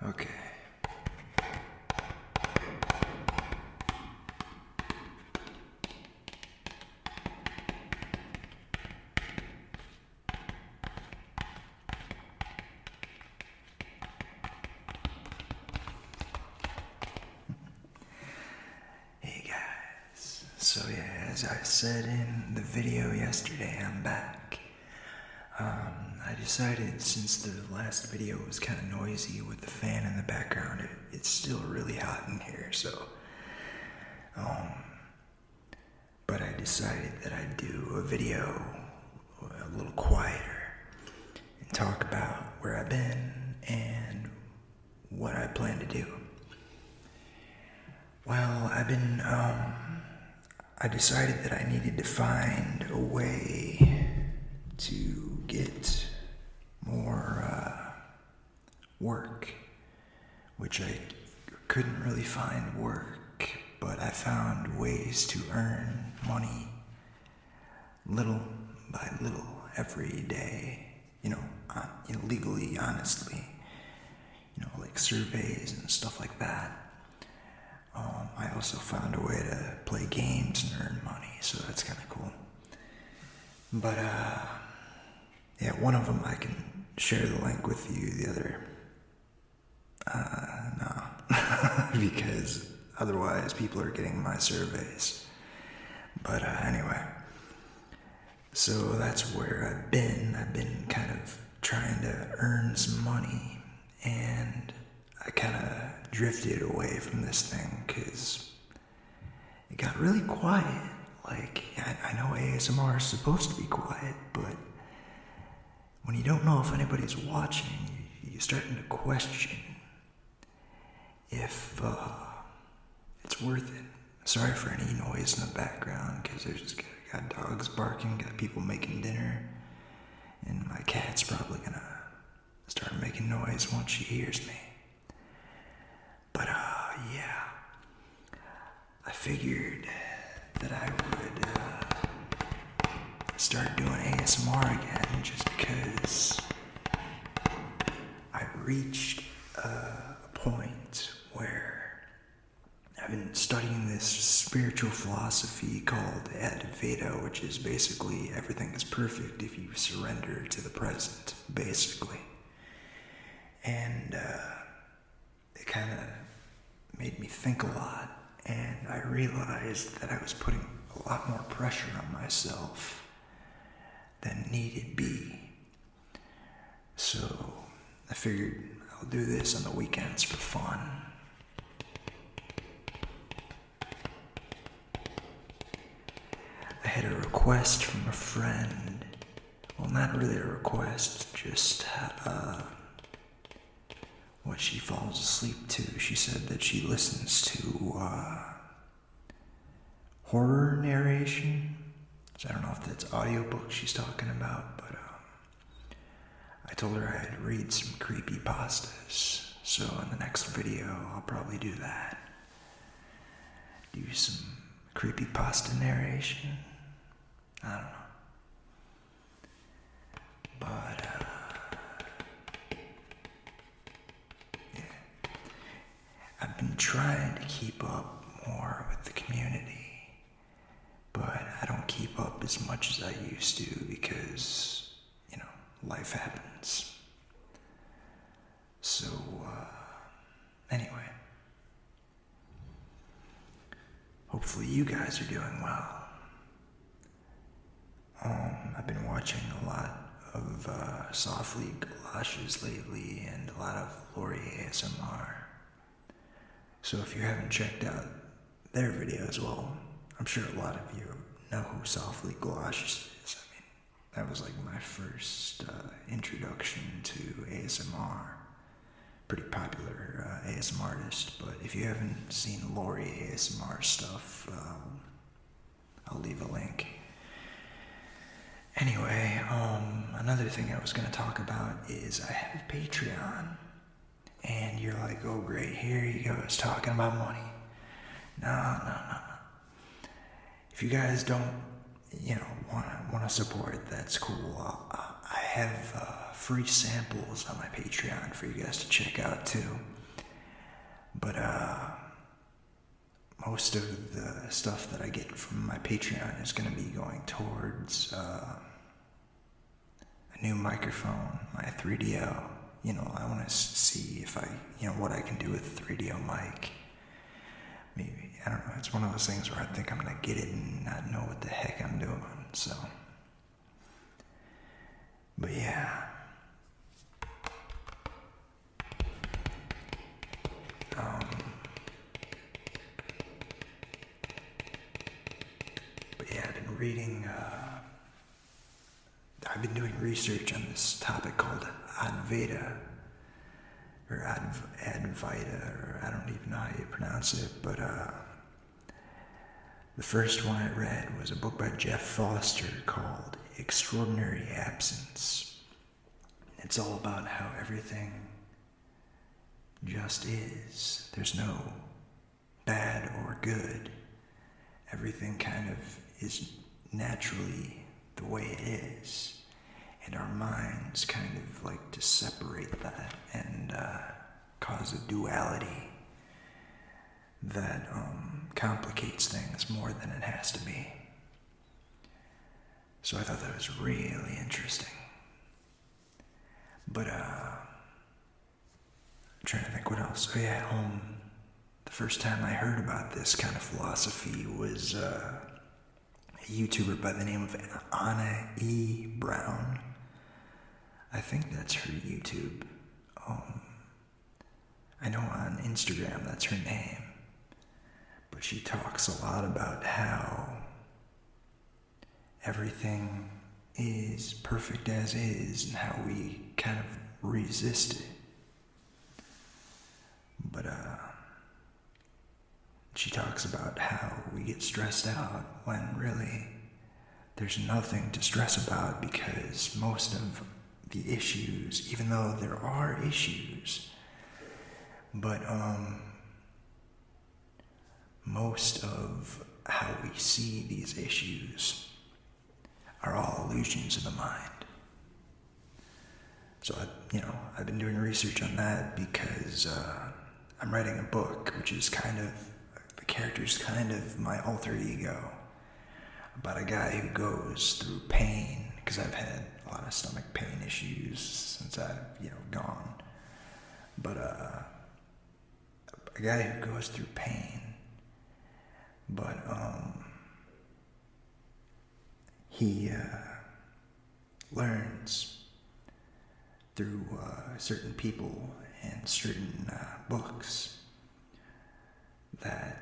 Okay. Hey guys. So yeah, as I said in the video yesterday, I'm back. I decided, since the last video was kind of noisy with the fan in the background, it's still really hot in here, so but I decided that I'd do a video a little quieter and talk about where I've been and what I plan to do. Well, I decided that I needed to find a way to get more work, which I couldn't really find work, but I found ways to earn money little by little every day, legally, honestly, like surveys and stuff like that. I also found a way to play games and earn money, so that's kind of cool. But, yeah, one of them I can share the link with you, the other, no, because otherwise people are getting my surveys. But, anyway, so that's where I've been kind of trying to earn some money, and I kind of drifted away from this thing because it got really quiet. Like, I know ASMR is supposed to be quiet, but when you don't know if anybody's watching, you're starting to question if it's worth it. Sorry for any noise in the background, because there's got dogs barking, got people making dinner, and my cat's probably gonna start making noise once she hears me. But, yeah, I figured that I would start doing ASMR again, just because I reached a point where I've been studying this spiritual philosophy called Advaita, which is basically everything is perfect if you surrender to the present, basically. And it kind of made me think a lot, and I realized that I was putting a lot more pressure on myself than needed be. So I figured I'll do this on the weekends for fun. I had a request from a friend. Well, not really a request, just what she falls asleep to. She said that she listens to horror narration. So I don't know if that's audiobook she's talking about, but I told her I'd read some creepypastas. So in the next video, I'll probably do that. Do some creepypasta narration. I don't know. But I've been trying to keep up more with the community, but I don't keep up as much as I used to because, life happens. So, anyway, hopefully you guys are doing well. I've been watching a lot of Softly Galoshes lately, and a lot of Lori ASMR. So if you haven't checked out their videos, well, I'm sure a lot of you know who Softly Galoshes is. I mean, that was like my first introduction to ASMR. Pretty popular ASMR artist, but if you haven't seen Lori ASMR stuff, I'll leave a link. Anyway, another thing I was going to talk about is I have a Patreon. And you're like, oh great, here he goes talking about money. No. If you guys don't, want to support, that's cool. I have free samples on my Patreon for you guys to check out too. But most of the stuff that I get from my Patreon is going to be going towards a new microphone, my 3DO. I want to see if what I can do with a 3DO mic. Maybe, I don't know, it's one of those things where I think I'm going to get it and not know what the heck I'm doing, so. But yeah. I've been doing research on this topic called Advaita, or Advaita, or I don't even know how you pronounce it, but the first one I read was a book by Jeff Foster called Extraordinary Absence. It's all about how everything just is. There's no bad or good. Everything kind of is naturally the way it is. And our minds kind of like to separate that and cause a duality that complicates things more than it has to be. So I thought that was really interesting. But I'm trying to think what else. Oh yeah, the first time I heard about this kind of philosophy was a YouTuber by the name of Anna E. Brown. I think that's her YouTube. I know on Instagram that's her name. But she talks a lot about how everything is perfect as is and how we kind of resist it. But she talks about how we get stressed out when really there's nothing to stress about, because most of the issues, even though there are issues, but most of how we see these issues are all illusions of the mind. So I've been doing research on that because I'm writing a book, which is the character's kind of my alter ego, about a guy who goes through pain, because I've had a lot of stomach pain issues since I've gone. But a guy who goes through pain, but he learns through certain people and certain books that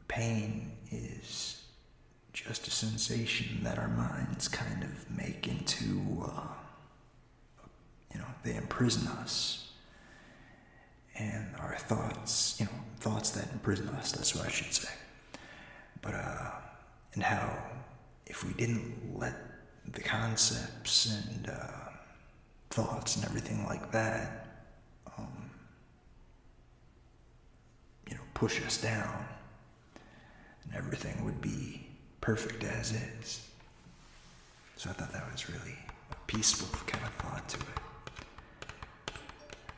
pain is just a sensation that our minds kind of make into, they imprison us. And our thoughts, thoughts that imprison us, that's what I should say. But, and how if we didn't let the concepts and thoughts and everything like that, push us down, and everything would be perfect as is. So I thought that was really a peaceful kind of thought to it.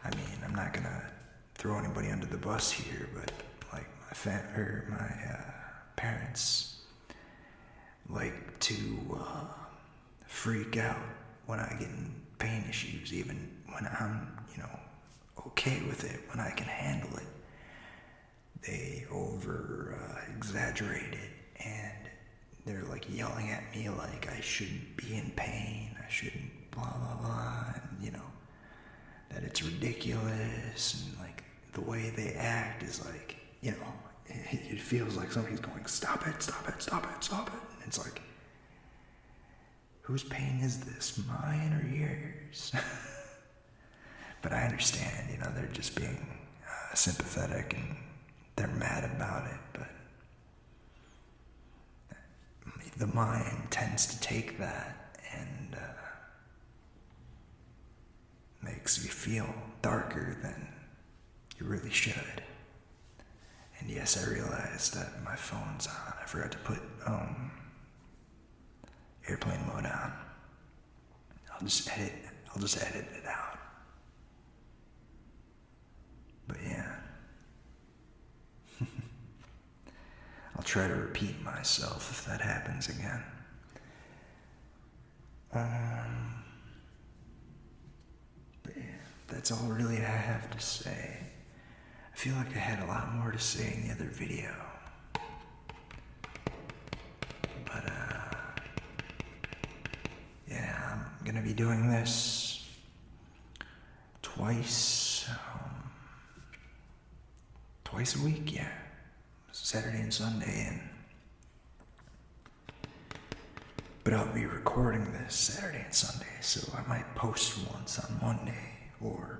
I mean, I'm not gonna throw anybody under the bus here, but like my parents like to freak out when I get in pain issues, even when I'm, okay with it, when I can handle it. They exaggerate it, and they're like yelling at me like I shouldn't be in pain, I shouldn't blah blah blah, and that it's ridiculous, and like the way they act is like, it feels like somebody's going, stop it, stop it, stop it, stop it. And it's like, whose pain is this, mine or yours? But I understand, they're just being sympathetic and they're mad about it, but the mind tends to take that and makes you feel darker than you really should. And yes, I realized that my phone's on. I forgot to put airplane mode on. I'll just edit it out. But yeah. try to repeat myself if that happens again. But yeah, that's all really I have to say. I feel like I had a lot more to say in the other video. But, yeah, I'm gonna be doing this twice a week, yeah. Saturday and Sunday, but I'll be recording this Saturday and Sunday, so I might post once on Monday, or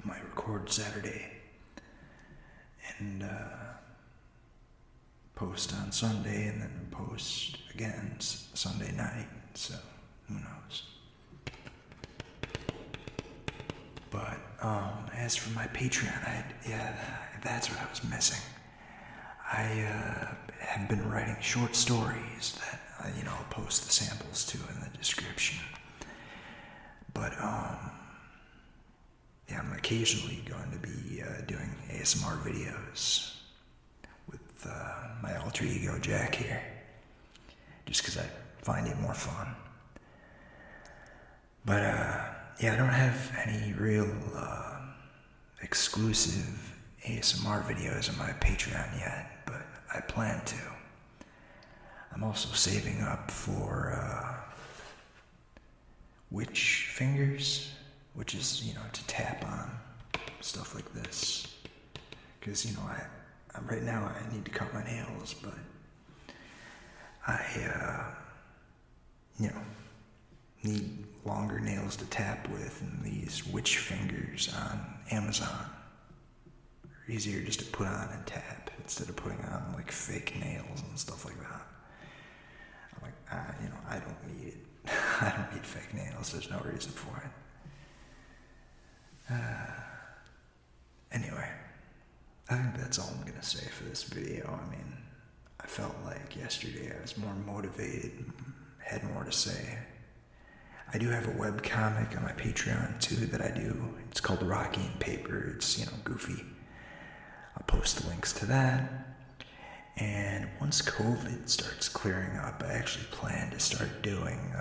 I might record Saturday and post on Sunday, and then post again Sunday night, so who knows. But as for my Patreon, that's what I was missing. I have been writing short stories that I'll post the samples to in the description. But yeah, I'm occasionally going to be doing ASMR videos with my alter ego Jack here, just because I find it more fun. But yeah, I don't have any real exclusive ASMR videos on my Patreon yet, but I plan to. I'm also saving up for witch fingers, which is, to tap on stuff like this. Because, right now I need to cut my nails, but I, need longer nails to tap with, and these witch fingers on Amazon are easier just to put on and tap instead of putting on like fake nails and stuff like that. I'm like, I don't need it. I don't need fake nails. There's no reason for it. Anyway, I think that's all I'm gonna say for this video. I mean, I felt like yesterday I was more motivated, had more to say. I do have a webcomic on my Patreon too that I do. It's called Rocky and Paper. It's, goofy. I'll post the links to that. And once COVID starts clearing up, I actually plan to start doing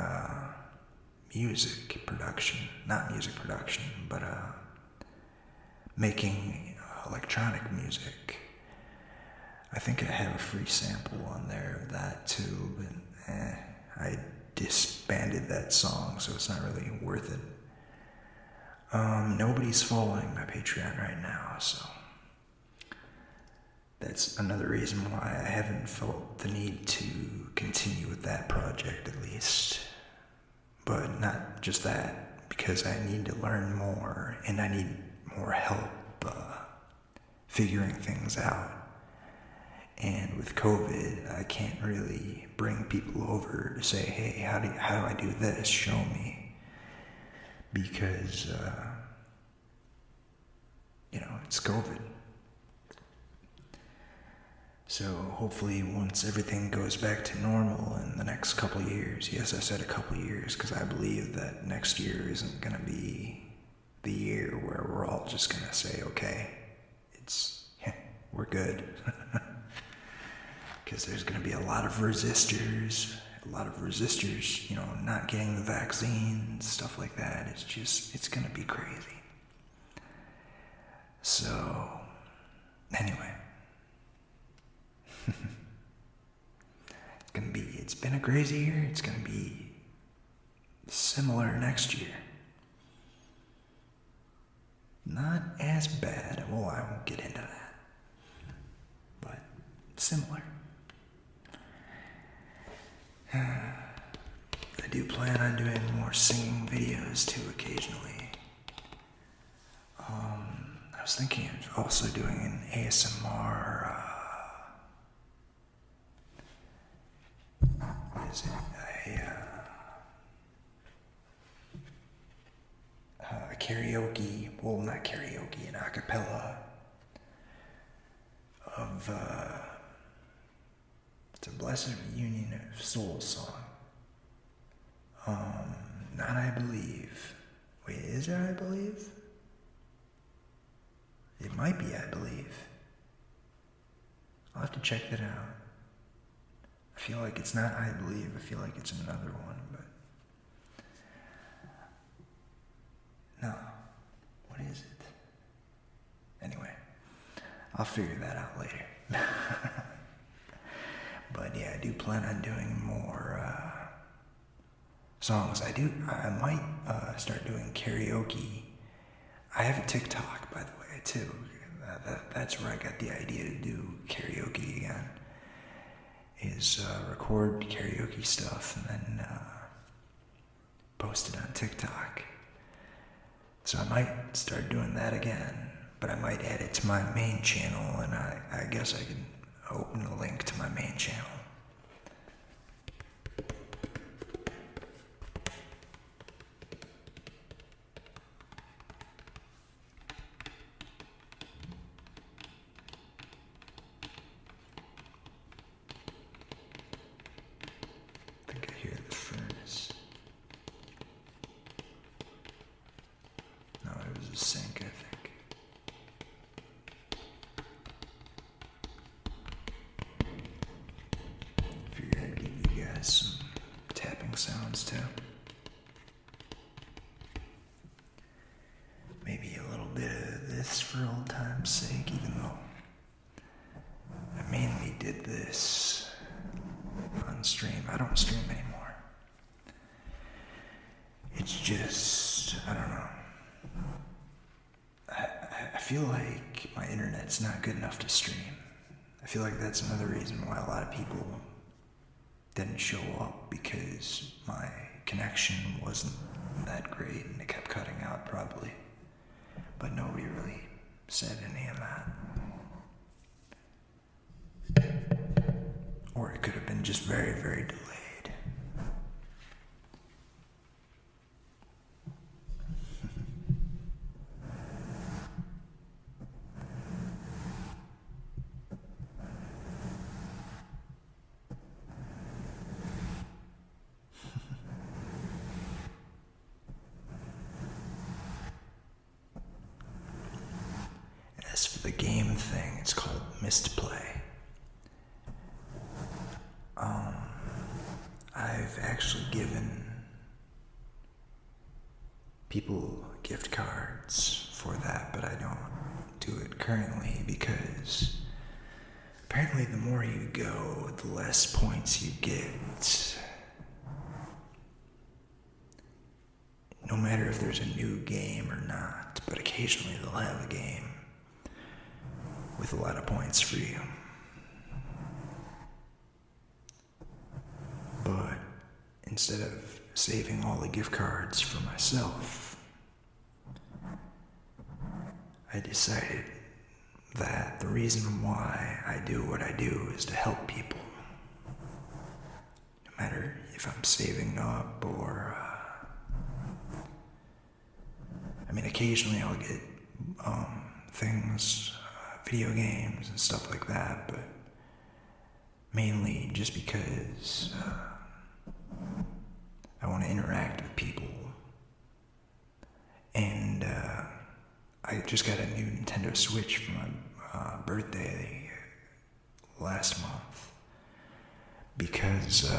music production. Not music production, but making electronic music. I think I have a free sample on there of that too, but I disbanded that song, so it's not really worth it. Nobody's following my Patreon right now, so that's another reason why I haven't felt the need to continue with that project, at least. But not just that, because I need to learn more, and I need more help figuring things out. And with COVID, I can't really bring people over to say, hey, how do I do this? Show me. Because, it's COVID. So hopefully once everything goes back to normal in the next couple of years, yes, I said a couple of years, because I believe that next year isn't going to be the year where we're all just going to say, okay, we're good. Because there's going to be a lot of resistors, not getting the vaccine, stuff like that. It's going to be crazy. So, anyway. It's been a crazy year. It's going to be similar next year. Not as bad. Well, I won't get into that. But similar. I do plan on doing more singing videos too occasionally. I was thinking of also doing an ASMR, a karaoke, well, not karaoke, an acapella of, it's a Blessed Reunion of Soul song. Not I Believe. Wait, is it I Believe? It might be I Believe. I'll have to check that out. I feel like it's not I Believe. I feel like it's another one, but no. What is it? Anyway, I'll figure that out later. But yeah, I do plan on doing more songs. I might start doing karaoke. I have a TikTok, by the way, too. That's where I got the idea to do karaoke again. Is record karaoke stuff and then post it on TikTok. So I might start doing that again, but I might add it to my main channel, and I guess I can open a link to my main channel. I think I hear the furnace. No, it was a sink, I think. Figured I'd give you guys some tapping sounds too. Maybe a little bit of this for old time's sake, even though I mainly did this on stream. I don't stream anymore. It's just, I don't know. I feel like my internet's not good enough to stream. I feel like that's another reason why a lot of people didn't show up, because my connection wasn't that great and it kept cutting out probably. But nobody really said any of that. Or it could have been just very, very delayed. As for the game thing, it's called Misplay. I've actually given people gift cards for that, but I don't do it currently because apparently the more you go, the less points you get. No matter if there's a new game or not, but occasionally they'll have a game with a lot of points for you. But instead of saving all the gift cards for myself, I decided that the reason why I do what I do is to help people. No matter if I'm saving up or, occasionally I'll get things, video games and stuff like that, but mainly just because I want to interact with people. And I just got a new Nintendo Switch for my birthday last month because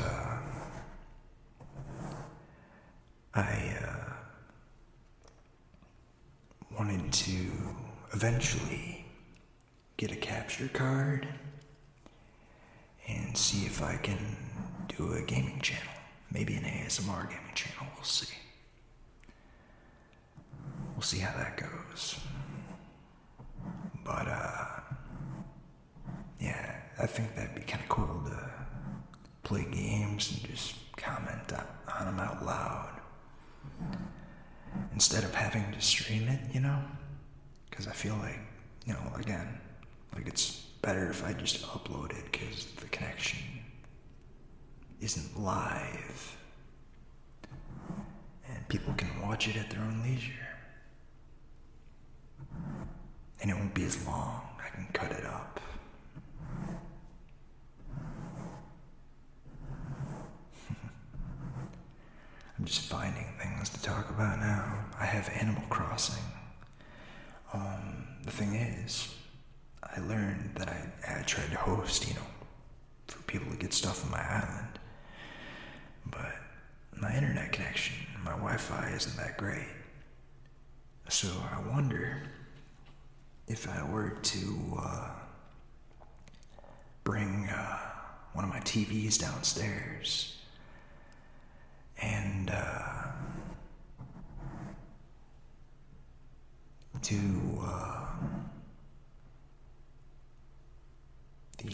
I wanted to eventually get a capture card and see if I can do a gaming channel. Maybe an ASMR gaming channel, we'll see. We'll see how that goes. But, yeah, I think that'd be kind of cool to play games and just comment on them out loud. Instead of having to stream it, Because I feel like, again, like it's better if I just upload it because the connection isn't live. And people can watch it at their own leisure. And it won't be as long. I can cut it up. I'm just finding things to talk about now. I have Animal Crossing. The thing is, I I learned that I tried to host, for people to get stuff on my island. But my internet connection, my Wi-Fi isn't that great. So I wonder if I were to bring one of my TVs downstairs and to the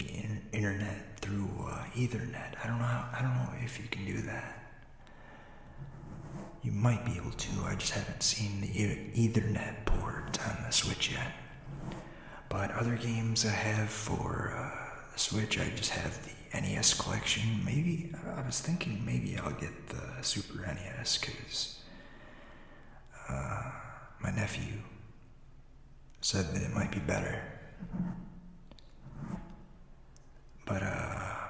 internet through Ethernet. I don't know if you can do that. You might be able to. I just haven't seen the Ethernet port on the Switch yet. But other games I have for the Switch, I just have the NES collection. Maybe I was thinking maybe I'll get the Super NES because my nephew said that it might be better. But I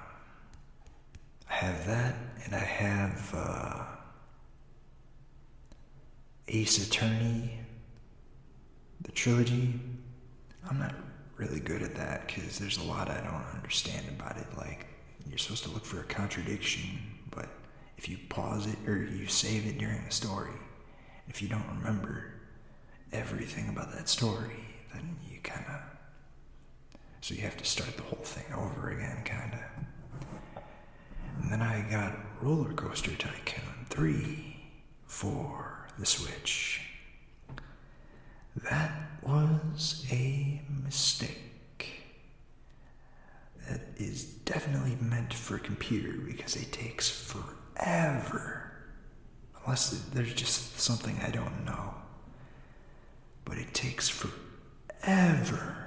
have that, and I have Ace Attorney, the trilogy. I'm not really good at that because there's a lot I don't understand about it. Like, you're supposed to look for a contradiction, but if you pause it or you save it during the story, if you don't remember everything about that story, then you kind of, so you have to start the whole thing over again, kind of. And then I got Roller Coaster Tycoon 3 for the Switch. That was a mistake. That is definitely meant for a computer because it takes forever. Unless there's just something I don't know. But it takes forever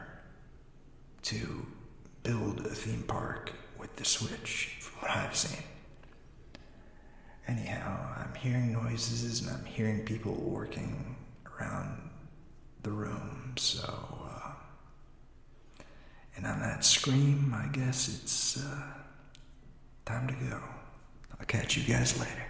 to build a theme park with the Switch, from what I've seen. Anyhow, I'm hearing noises and I'm hearing people working around the room, so, and on that scream, I guess it's time to go. I'll catch you guys later.